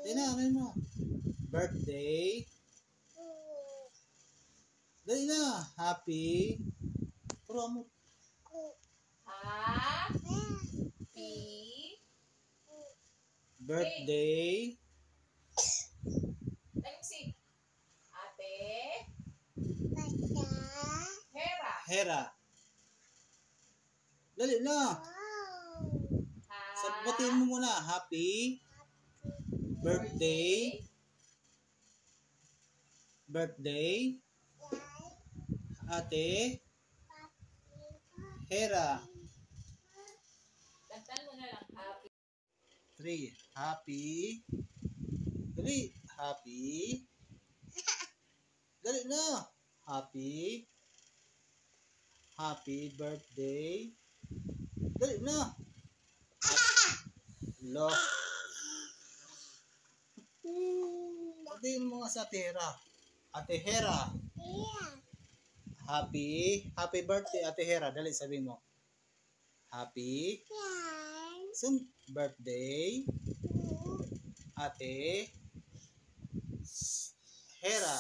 Dali na, ano mo? Birthday. Dali na. Happy. Puro mo. Happy Birthday. Tayo si Ate Hera. Hera. Dali na. Sabatin mo muna. Happy birthday. Birthday. Ate Hera. Kantan mo na lang. Happy 3. Happy. Dali. Happy. Dali na. Happy. Happy birthday. Dali na. Lo. Pagdayin mo nga sa Ate Hera. Ate Hera. Happy birthday Ate Hera. Dali sabi mo. Happy birthday Ate Hera.